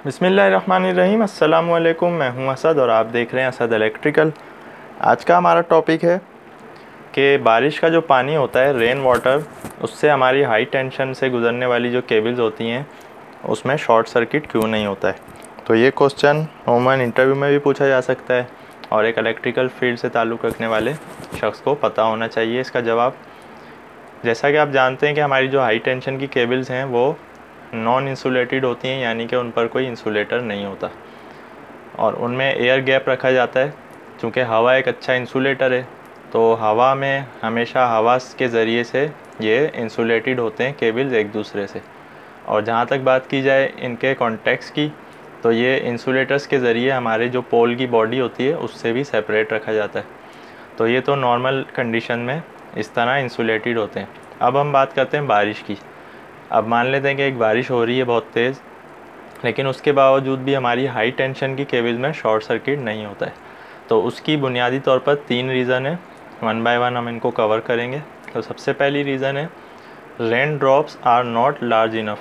बिस्मिल्लाहिर्रहमानिर्रहीम। अस्सलामुअलैकुम। मैं हूं असद और आप देख रहे हैं असद इलेक्ट्रिकल। आज का हमारा टॉपिक है कि बारिश का जो पानी होता है, रेन वाटर, उससे हमारी हाई टेंशन से गुज़रने वाली जो केबल्स होती हैं उसमें शॉर्ट सर्किट क्यों नहीं होता है। तो ये क्वेश्चन अमूमन इंटरव्यू में भी पूछा जा सकता है और एक इलेक्ट्रिकल फील्ड से ताल्लुक़ रखने वाले शख्स को पता होना चाहिए इसका जवाब। जैसा कि आप जानते हैं कि हमारी जो हाई टेंशन की केबल्स हैं वो नॉन इंसुलेटेड होती हैं, यानी कि उन पर कोई इंसुलेटर नहीं होता और उनमें एयर गैप रखा जाता है। चूँकि हवा एक अच्छा इंसुलेटर है तो हवा में हमेशा हवा के ज़रिए से ये इंसुलेटेड होते हैं केबल्स एक दूसरे से। और जहाँ तक बात की जाए इनके कॉन्टैक्ट्स की, तो ये इंसुलेटर्स के ज़रिए हमारे जो पोल की बॉडी होती है उससे भी सेपरेट रखा जाता है। तो ये तो नॉर्मल कंडीशन में इस तरह इंसुलेटेड होते हैं। अब हम बात करते हैं बारिश की। अब मान लेते हैं कि एक बारिश हो रही है बहुत तेज़, लेकिन उसके बावजूद भी हमारी हाई टेंशन की केबल में शॉर्ट सर्किट नहीं होता है। तो उसकी बुनियादी तौर पर 3 रीज़न है। वन बाय वन हम इनको कवर करेंगे। तो सबसे पहली रीज़न है rain drops are not large enough,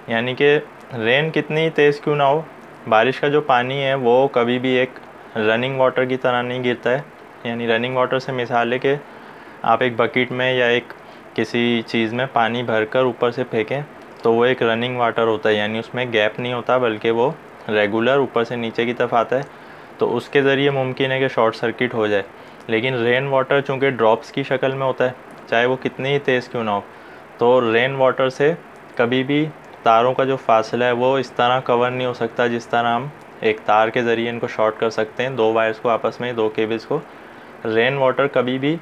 यानी कि रेन कितनी तेज़ क्यों ना हो, बारिश का जो पानी है वो कभी भी एक रनिंग वाटर की तरह नहीं गिरता है। यानी रनिंग वाटर से मिसाल है कि आप एक बकेट में या एक किसी चीज़ में पानी भरकर ऊपर से फेंकें तो वो एक रनिंग वाटर होता है, यानी उसमें गैप नहीं होता बल्कि वो रेगुलर ऊपर से नीचे की तरफ आता है। तो उसके ज़रिए मुमकिन है कि शॉर्ट सर्किट हो जाए। लेकिन रेन वाटर चूँकि ड्रॉप्स की शक्ल में होता है, चाहे वो कितनी ही तेज़ क्यों ना हो, तो रेन वाटर से कभी भी तारों का जो फासला है वो इस तरह कवर नहीं हो सकता जिस तरह हम एक तार के ज़रिए इनको शॉर्ट कर सकते हैं, 2 वायर्स को आपस में, 2 केबल्स को। रेन वाटर कभी भी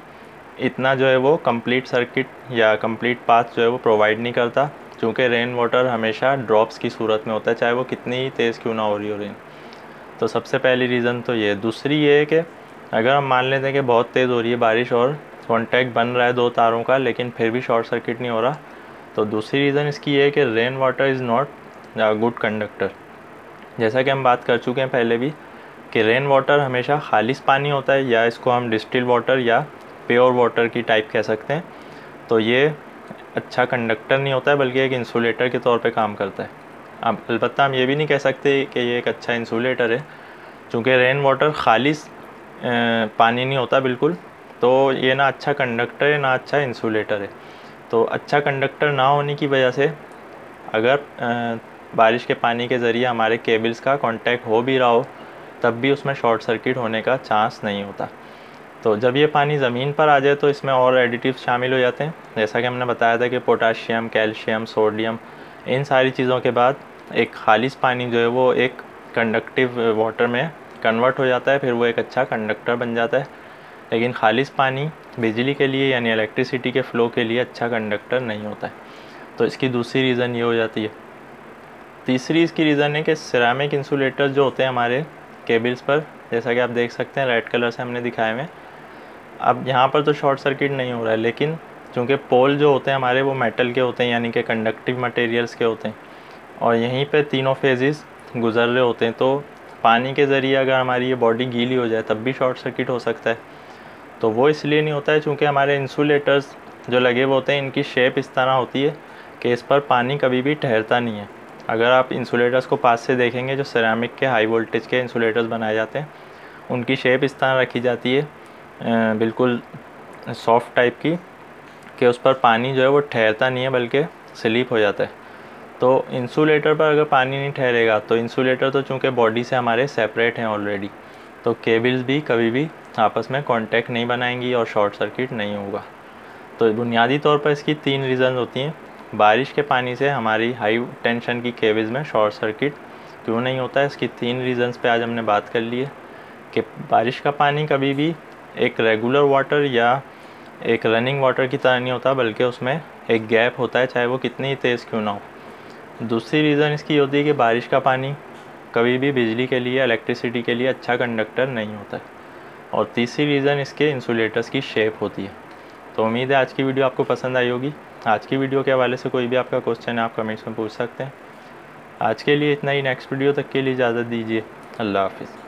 इतना जो है वो कंप्लीट सर्किट या कंप्लीट पाथ जो है वो प्रोवाइड नहीं करता, क्योंकि रेन वाटर हमेशा ड्रॉप्स की सूरत में होता है, चाहे वो कितनी ही तेज़ क्यों ना हो रही हो रेन। तो सबसे पहली रीज़न तो ये। दूसरी ये है कि अगर हम मान लेते हैं कि बहुत तेज़ हो रही है बारिश और कॉन्टैक्ट बन रहा है 2 तारों का लेकिन फिर भी शॉर्ट सर्किट नहीं हो रहा, तो दूसरी रीज़न इसकी ये है कि rain water is not a good conductor. जैसा कि हम बात कर चुके हैं पहले भी कि रेन वाटर हमेशा खालिस पानी होता है, या इसको हम डिस्टिल वाटर या प्योर वाटर की टाइप कह सकते हैं। तो ये अच्छा कंडक्टर नहीं होता है बल्कि एक इंसुलेटर के तौर पे काम करता है। अब अलबत्ता हम ये भी नहीं कह सकते कि ये एक अच्छा इंसुलेटर है, क्योंकि रेन वाटर खालिस पानी नहीं होता बिल्कुल। तो ये ना अच्छा कंडक्टर है ना अच्छा इंसुलेटर है। तो अच्छा कंडक्टर ना होने की वजह से अगर बारिश के पानी के ज़रिए हमारे केबल्स का कांटेक्ट हो भी रहा हो तब भी उसमें शॉर्ट सर्किट होने का चांस नहीं होता। तो जब ये पानी ज़मीन पर आ जाए तो इसमें और एडिटिव्स शामिल हो जाते हैं, जैसा कि हमने बताया था कि पोटाशियम, कैल्शियम, सोडियम, इन सारी चीज़ों के बाद एक खालिस पानी जो है वो एक कंडक्टिव वाटर में कन्वर्ट हो जाता है, फिर वो एक अच्छा कंडक्टर बन जाता है। लेकिन खालिस पानी बिजली के लिए यानी इलेक्ट्रिसिटी के फ़्लो के लिए अच्छा कंडक्टर नहीं होता है। तो इसकी दूसरी रीज़न ये हो जाती है। तीसरी इसकी रीज़न है कि सिरेमिक इंसुलेटर जो होते हैं हमारे केबल्स पर, जैसा कि आप देख सकते हैं रेड कलर से हमने दिखाए हुए। अब यहाँ पर तो शॉर्ट सर्किट नहीं हो रहा है, लेकिन चूँकि पोल जो होते हैं हमारे वो मेटल के होते हैं, यानी कि कंडक्टिव मटेरियल्स के होते हैं, और यहीं पे तीनों फेजेस गुजर रहे होते हैं। तो पानी के ज़रिए अगर हमारी ये बॉडी गीली हो जाए तब भी शॉर्ट सर्किट हो सकता है। तो वो इसलिए नहीं होता है चूँकि हमारे इंसुलेटर्स जो लगे हुए होते हैं इनकी शेप इस तरह होती है कि इस पर पानी कभी भी ठहरता नहीं है। अगर आप इंसुलेटर्स को पास से देखेंगे, जो सिरेमिक के हाई वोल्टेज के इंसुलेटर्स बनाए जाते हैं, उनकी शेप इस तरह रखी जाती है बिल्कुल सॉफ्ट टाइप की, कि उस पर पानी जो है वो ठहरता नहीं है बल्कि स्लिप हो जाता है। तो इंसुलेटर पर अगर पानी नहीं ठहरेगा तो इंसुलेटर तो चूँकि बॉडी से हमारे सेपरेट हैं ऑलरेडी, तो केबल्स भी कभी भी आपस में कांटेक्ट नहीं बनाएंगी और शॉर्ट सर्किट नहीं होगा। तो बुनियादी तौर पर इसकी 3 रीज़न होती हैं। बारिश के पानी से हमारी हाई टेंशन की केबल्स में शॉर्ट सर्किट क्यों नहीं होता है, इसकी 3 रीज़न्स पे आज हमने बात कर ली है कि बारिश का पानी कभी भी एक रेगुलर वाटर या एक रनिंग वाटर की तरह नहीं होता बल्कि उसमें एक गैप होता है, चाहे वो कितनी ही तेज़ क्यों ना हो। दूसरी रीज़न इसकी होती है कि बारिश का पानी कभी भी बिजली के लिए, इलेक्ट्रिसिटी के लिए अच्छा कंडक्टर नहीं होता है। और तीसरी रीज़न इसके इंसुलेटर्स की शेप होती है। तो उम्मीद है आज की वीडियो आपको पसंद आई होगी। आज की वीडियो के हवाले से कोई भी आपका क्वेश्चन है आप कमेंट्स में पूछ सकते हैं। आज के लिए इतना ही। नेक्स्ट वीडियो तक के लिए इजाज़त दीजिए। अल्लाह हाफ़िज़।